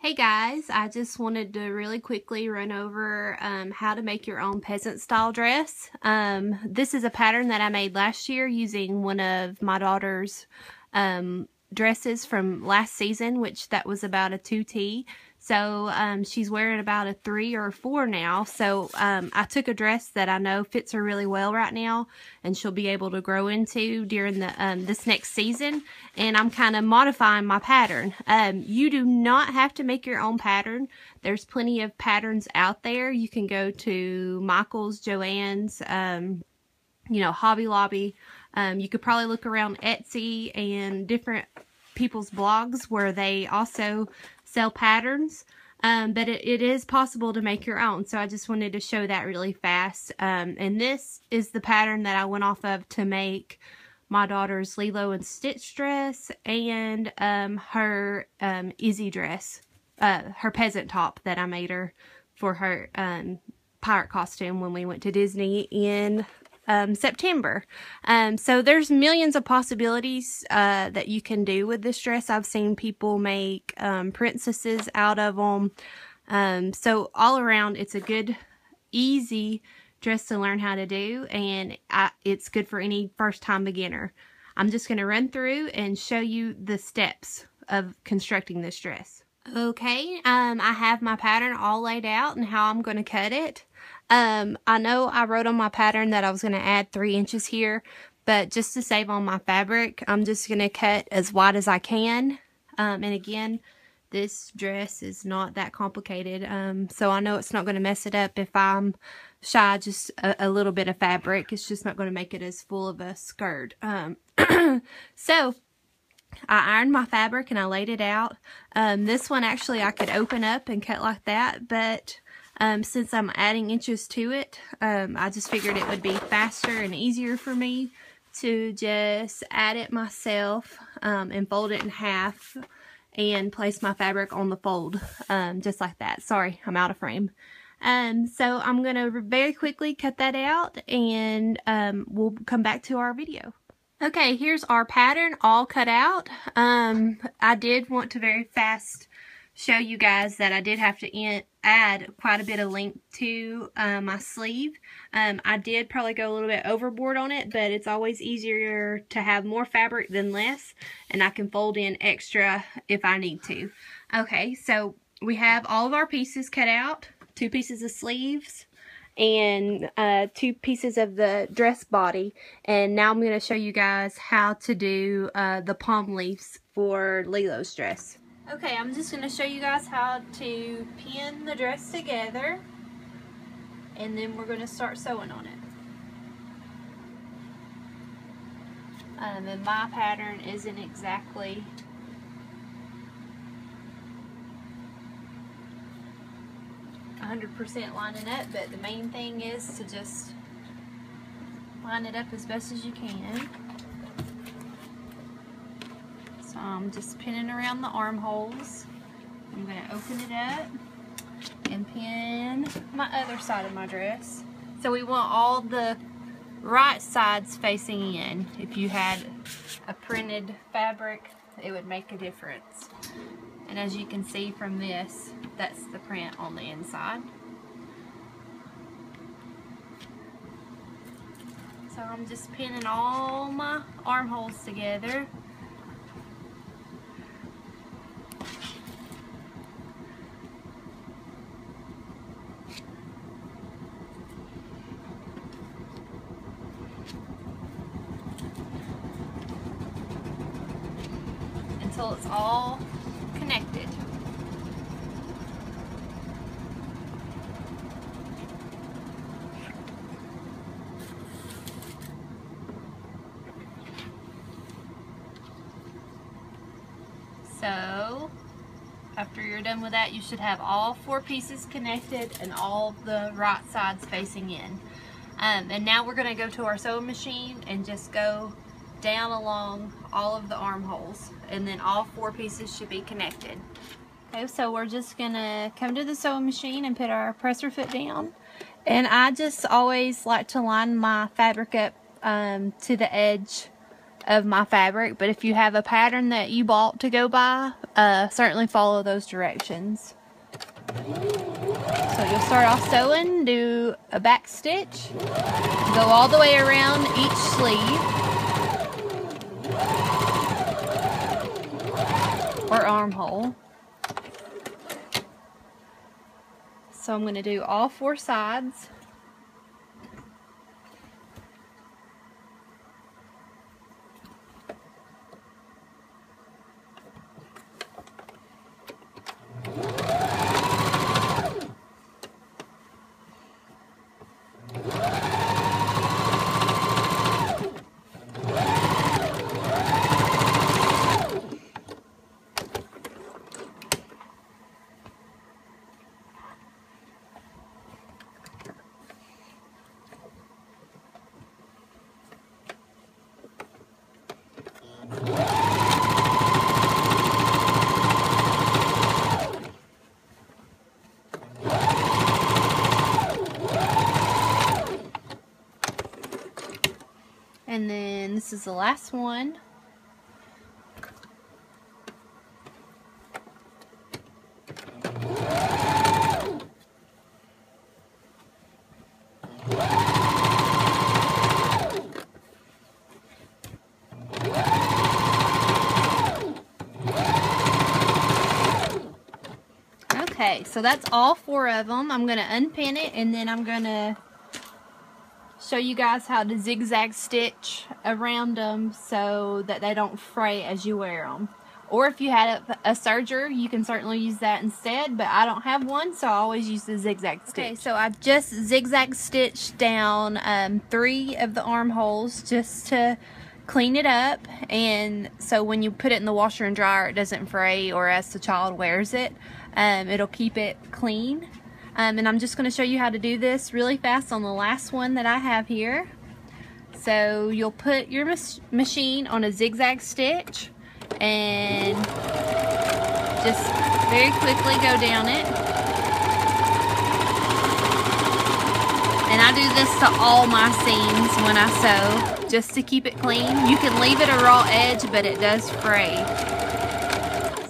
Hey guys, I just wanted to really quickly run over how to make your own peasant style dress. This is a pattern that I made last year using one of my daughter's dresses from last season, which that was about a 2T. So she's wearing about a 3 or a 4 now. So I took a dress that I know fits her really well right now and she'll be able to grow into during the this next season, and I'm kind of modifying my pattern. You do not have to make your own pattern. There's plenty of patterns out there. You can go to Michael's, Joann's, Hobby Lobby. You could probably look around Etsy and different people's blogs where they also sell patterns, but it is possible to make your own. So I just wanted to show that really fast. And this is the pattern that I went off of to make my daughter's Lilo and Stitch dress and her Izzy dress, her peasant top that I made her for her pirate costume when we went to Disney in September. So there's millions of possibilities that you can do with this dress. I've seen people make princesses out of them. So all around, it's a good, easy dress to learn how to do, and it's good for any first-time beginner. I'm just going to run through and show you the steps of constructing this dress. Okay, I have my pattern all laid out and how I'm going to cut it. I know I wrote on my pattern that I was going to add 3 inches here, but just to save on my fabric, I'm just going to cut as wide as I can. And again, this dress is not that complicated, so I know it's not going to mess it up if I'm shy just a little bit of fabric. It's just not going to make it as full of a skirt. So I ironed my fabric and I laid it out. This one actually I could open up and cut like that, but since I'm adding inches to it, I just figured it would be faster and easier for me to just add it myself and fold it in half and place my fabric on the fold, just like that. Sorry, I'm out of frame. So I'm going to very quickly cut that out, and we'll come back to our video. Okay, here's our pattern all cut out. I did want to very fast show you guys that I did have to add quite a bit of length to my sleeve. I did probably go a little bit overboard on it, but it's always easier to have more fabric than less, and I can fold in extra if I need to. Okay, so we have all of our pieces cut out, 2 pieces of sleeves and 2 pieces of the dress body, and now I'm going to show you guys how to do the palm leaves for Lilo's dress. Okay, I'm just going to show you guys how to pin the dress together, and then we're going to start sewing on it. And my pattern isn't exactly %100% lining up, but the main thing is to just line it up as best as you can. So I'm just pinning around the armholes. I'm going to open it up and pin my other side of my dress. So we want all the right sides facing in. If you had a printed fabric, it would make a difference. And as you can see from this, that's the print on the inside. So I'm just pinning all my armholes together. Until it's all connected. So after you're done with that, you should have all 4 pieces connected and all the right sides facing in. And now we're going to go to our sewing machine and just go down along all of the armholes, and then all 4 pieces should be connected. Okay, so we're just gonna come to the sewing machine and put our presser foot down, and I just always like to line my fabric up to the edge of my fabric, but if you have a pattern that you bought to go by, certainly follow those directions. So you'll start off sewing, do a back stitch, go all the way around each sleeve or armhole. So I'm going to do all 4 sides. And then this is the last one. Okay, so that's all 4 of them. I'm going to unpin it, and then I'm going to show you guys how to zigzag stitch around them so that they don't fray as you wear them. Or if you had a serger, you can certainly use that instead, but I don't have one, so I always use the zigzag stitch. Okay, so I've just zigzag stitched down 3 of the armholes just to clean it up, and so when you put it in the washer and dryer, it doesn't fray, or as the child wears it, it'll keep it clean. And I'm just going to show you how to do this really fast on the last one that I have here. So you'll put your machine on a zigzag stitch and just very quickly go down it. And I do this to all my seams when I sew, just to keep it clean. You can leave it a raw edge, but it does fray.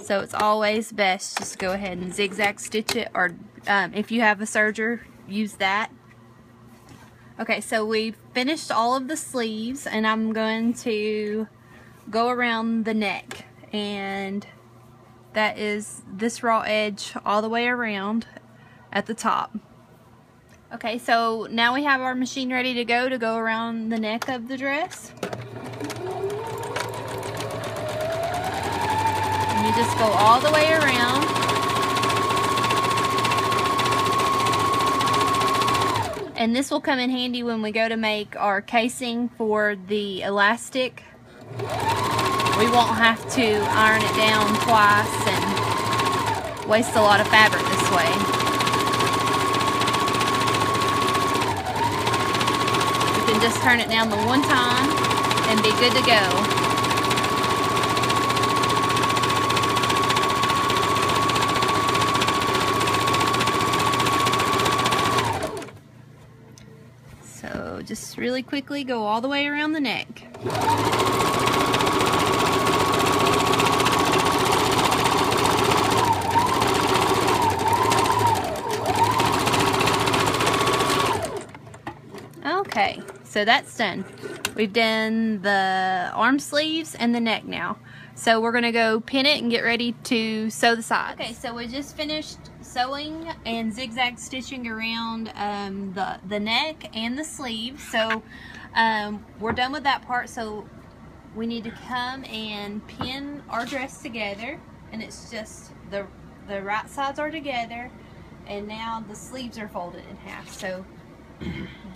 So it's always best just go ahead and zigzag stitch it, or if you have a serger, use that. Okay, so we've finished all of the sleeves, and I'm going to go around the neck, and that is this raw edge all the way around at the top. Okay, so now we have our machine ready to go around the neck of the dress. And you just go all the way around. And this will come in handy when we go to make our casing for the elastic. We won't have to iron it down twice and waste a lot of fabric this way. You can just turn it down the one time and be good to go. So just really quickly go all the way around the neck. Okay, so that's done. We've done the arm sleeves and the neck now. So we're going to go pin it and get ready to sew the sides. Okay, so we just finished sewing and zigzag stitching around the neck and the sleeve. So we're done with that part, so we need to come and pin our dress together, and it's just the right sides are together, and now the sleeves are folded in half. So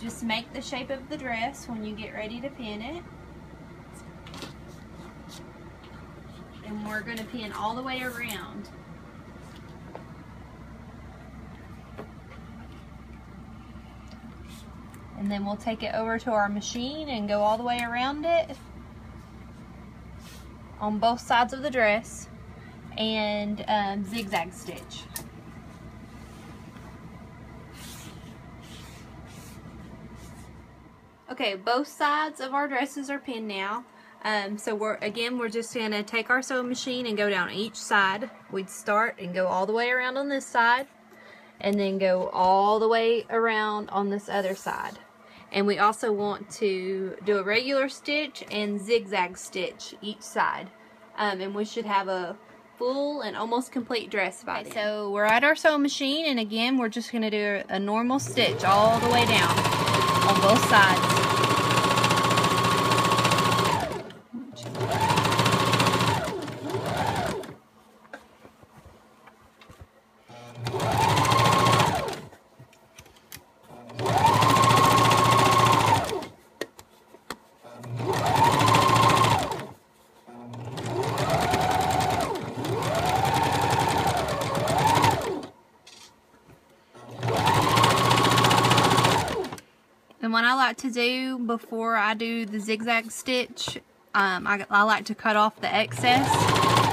just make the shape of the dress when you get ready to pin it. And we're going to pin all the way around. And then we'll take it over to our machine and go all the way around it on both sides of the dress and zigzag stitch. Okay, both sides of our dresses are pinned now. So we're just going to take our sewing machine and go down each side. We'd start and go all the way around on this side, and then go all the way around on this other side. And we also want to do a regular stitch and zigzag stitch each side. And we should have a full and almost complete dress by then. So we're at our sewing machine, and again we're just going to do a normal stitch all the way down on both sides. And what I like to do before I do the zigzag stitch, I like to cut off the excess,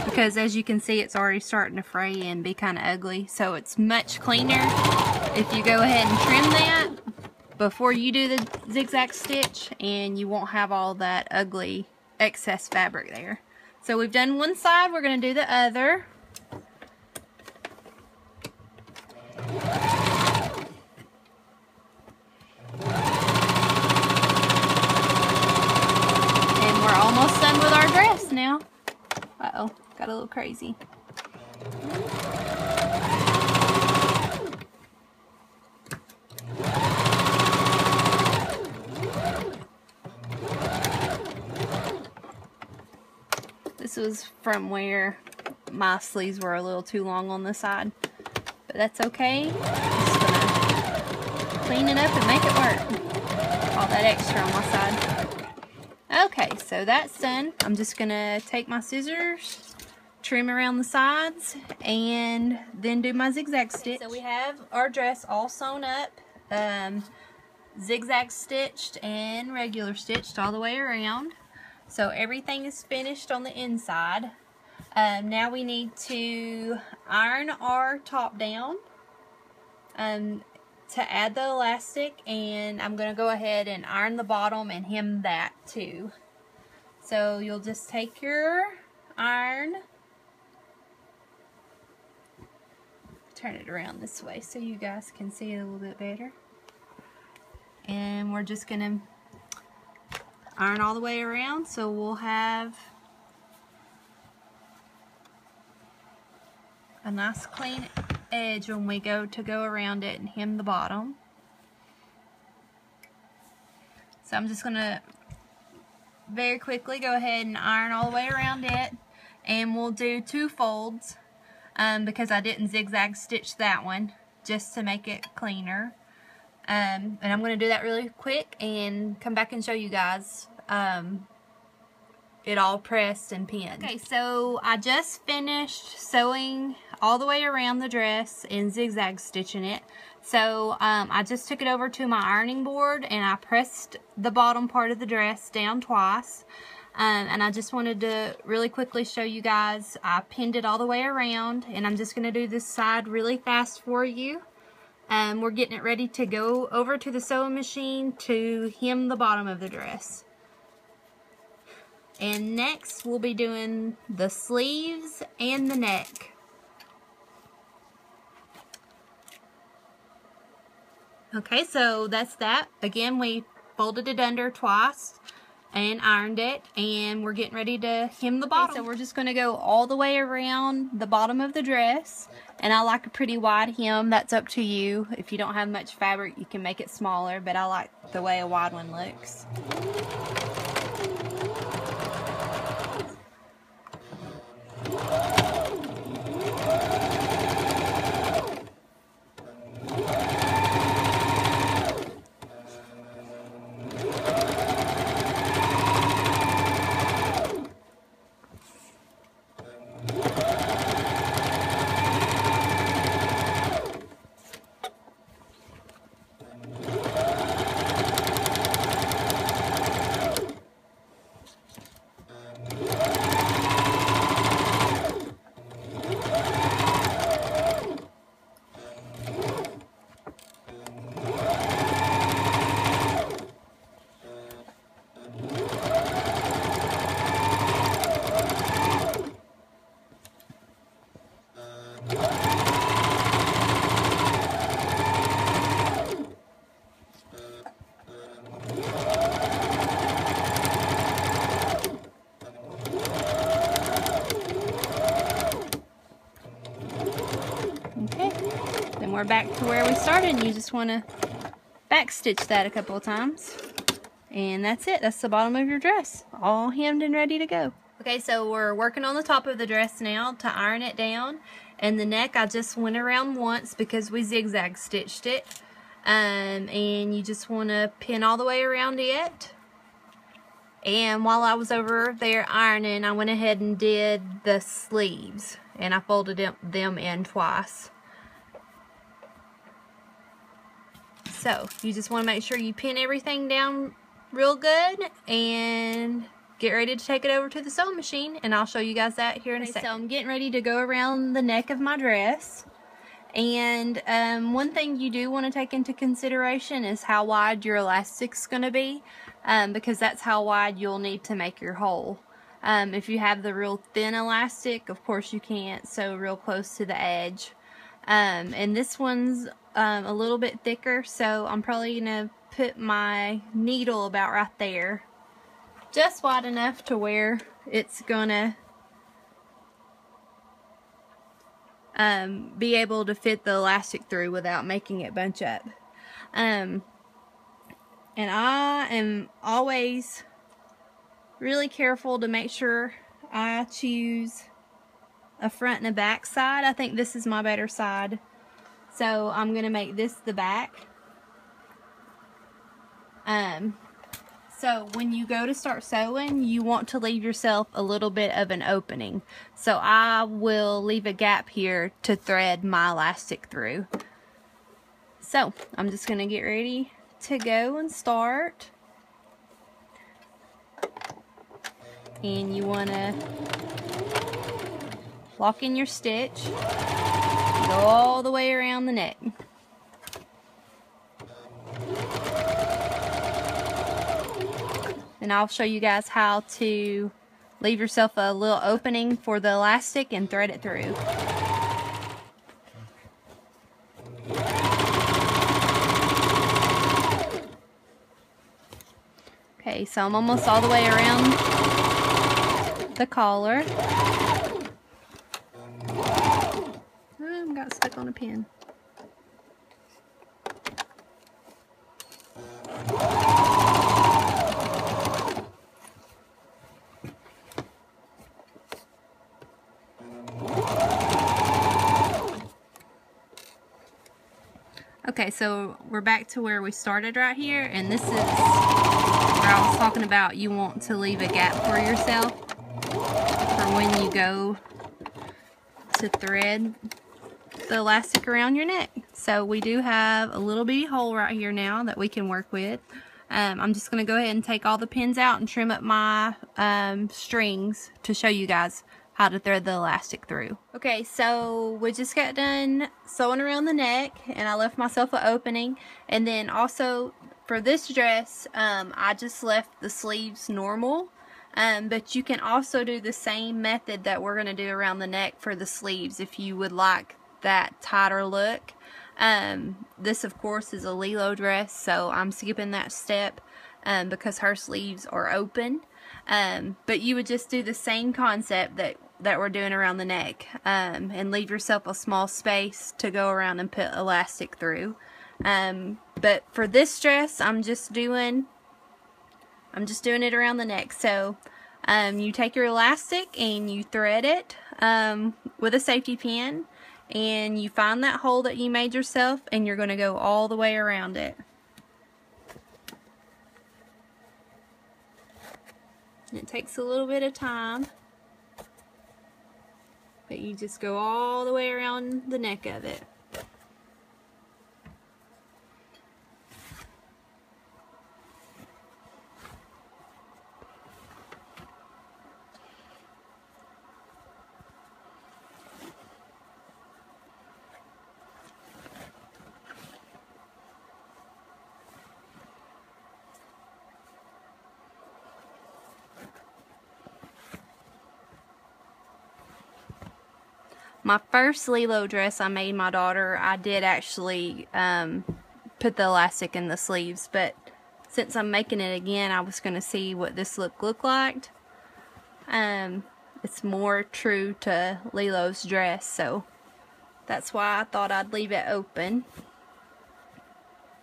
because as you can see it's already starting to fray and be kind of ugly. So it's much cleaner if you go ahead and trim that before you do the zigzag stitch, and you won't have all that ugly excess fabric there. So we've done one side, we're going to do the other. Almost done with our dress now. Uh-oh, got a little crazy. This was from where my sleeves were a little too long on the side, but that's okay. Just gonna clean it up and make it work. All that extra on my side. Okay, so that's done. I'm just gonna take my scissors, trim around the sides, and then do my zigzag stitch. So we have our dress all sewn up, zigzag stitched and regular stitched all the way around. So everything is finished on the inside. Now we need to iron our top down to add the elastic, and I'm going to go ahead and iron the bottom and hem that too. So you'll just take your iron, turn it around this way so you guys can see it a little bit better, and we're just going to iron all the way around, so we'll have a nice clean edge when we go around it and hem the bottom. So I'm just going to very quickly go ahead and iron all the way around it, and we'll do 2 folds because I didn't zigzag stitch that one, just to make it cleaner. And I'm going to do that really quick and come back and show you guys it all pressed and pinned. Okay, so I just finished sewing all the way around the dress and zigzag stitching it. So I just took it over to my ironing board and I pressed the bottom part of the dress down twice. And I just wanted to really quickly show you guys. I pinned it all the way around, and I'm just going to do this side really fast for you. We're getting it ready to go over to the sewing machine to hem the bottom of the dress. And next we'll be doing the sleeves and the neck. Okay, so that's that. Again, we folded it under twice and ironed it, and we're getting ready to hem the bottom. Okay, so we're just going to go all the way around the bottom of the dress, and I like a pretty wide hem. That's up to you. If you don't have much fabric, you can make it smaller, but I like the way a wide one looks. And we're back to where we started, and you just want to back stitch that a couple of times. And that's it. That's the bottom of your dress, all hemmed and ready to go. Okay, so we're working on the top of the dress now to iron it down. And the neck, I just went around once because we zigzag stitched it. And you just want to pin all the way around it. And while I was over there ironing, I went ahead and did the sleeves. And I folded them in twice. So, you just want to make sure you pin everything down real good and get ready to take it over to the sewing machine, and I'll show you guys that here in a second. So I'm getting ready to go around the neck of my dress, and one thing you do want to take into consideration is how wide your elastic's going to be, because that's how wide you'll need to make your hole. If you have the real thin elastic, of course you can't sew real close to the edge. And this one's a little bit thicker, so I'm probably going to put my needle about right there, just wide enough to where it's gonna be able to fit the elastic through without making it bunch up. And I am always really careful to make sure I choose a front and a back side. I think this is my better side, so I'm gonna make this the back. So when you go to start sewing, you want to leave yourself a little bit of an opening. So I will leave a gap here to thread my elastic through. So I'm just going to get ready to go and start. And you want to lock in your stitch, go all the way around the neck. And I'll show you guys how to leave yourself a little opening for the elastic and thread it through. Okay, so I'm almost all the way around the collar. I got stuck on a pin. Okay, so we're back to where we started right here, and this is where I was talking about you want to leave a gap for yourself for when you go to thread the elastic around your neck. So we do have a little bitty hole right here now that we can work with. I'm just going to go ahead and take all the pins out and trim up my strings to show you guys how to thread the elastic through. Okay, so we just got done sewing around the neck, and I left myself an opening. And then also for this dress, I just left the sleeves normal, but you can also do the same method that we're going to do around the neck for the sleeves if you would like that tighter look. This of course is a Lilo dress, so I'm skipping that step because her sleeves are open. But you would just do the same concept that we're doing around the neck, and leave yourself a small space to go around and put elastic through. But for this dress, I'm just doing it around the neck. So you take your elastic and you thread it with a safety pin, and you find that hole that you made yourself, and you're going to go all the way around it. It takes a little bit of time, but you just go all the way around the neck of it. My first Lilo dress I made my daughter, I did actually put the elastic in the sleeves, but since I'm making it again, I was going to see what this looked like. It's more true to Lilo's dress, so That's why I thought I'd leave it open.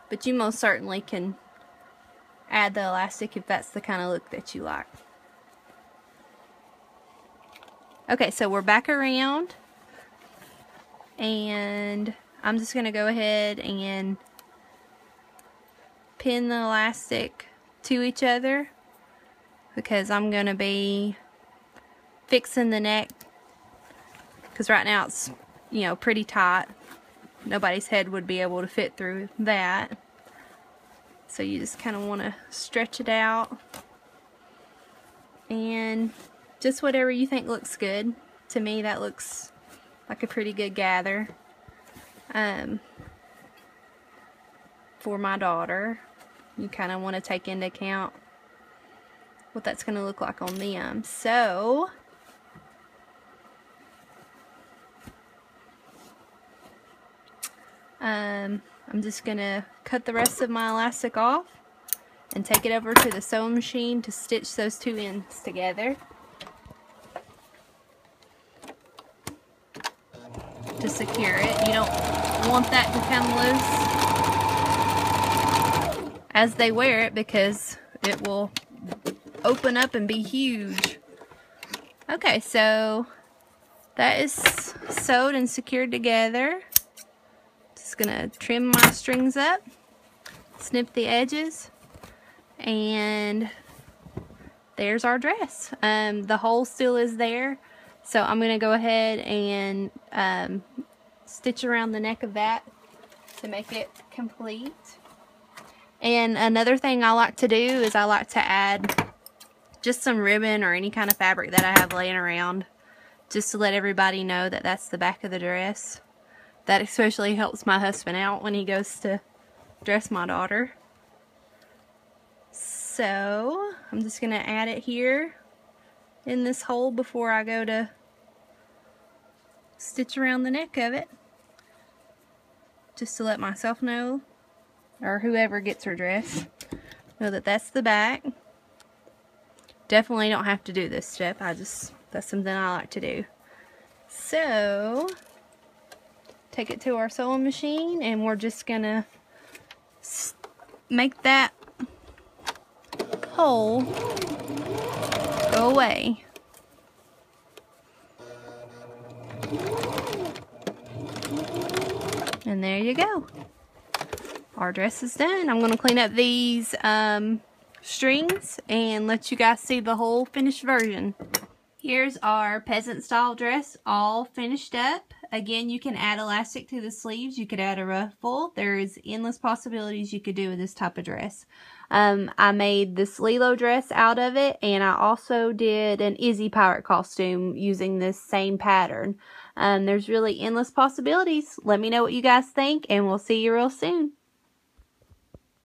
But you most certainly can add the elastic if that's the kind of look that you like. Okay, so we're back around, and I'm just going to go ahead and pin the elastic to each other because I'm going to be fixing the neck, because right now it's, you know, pretty tight. Nobody's head would be able to fit through that. So you just kind of want to stretch it out, and just whatever you think looks good. To me, that looks like a pretty good gather for my daughter. You kind of want to take into account what that's going to look like on them. So I'm just going to cut the rest of my elastic off and take it over to the sewing machine to stitch those two ends together. To secure it. You don't want that to come loose as they wear it because it will open up and be huge. Okay, so that is sewed and secured together. Just gonna trim my strings up, snip the edges, and there's our dress. The hole still is there, so I'm gonna go ahead and stitch around the neck of that to make it complete. And another thing I like to do is I like to add just some ribbon or any kind of fabric that I have laying around, just to let everybody know that that's the back of the dress. That especially helps my husband out when he goes to dress my daughter. So I'm just going to add it here in this hole before I go to stitch around the neck of it, just to let myself know, or whoever gets her dress, know that that's the back. Definitely don't have to do this step. That's something I like to do. So take it to our sewing machine, and we're just gonna make that hole go away. And there you go. Our dress is done. I'm going to clean up these strings and let you guys see the whole finished version. Here's our peasant style dress all finished up. Again, you can add elastic to the sleeves. You could add a ruffle. There's endless possibilities you could do with this type of dress. I made this Lilo dress out of it, and I also did an Izzy pirate costume using this same pattern. There's really endless possibilities. Let me know what you guys think, and we'll see you real soon.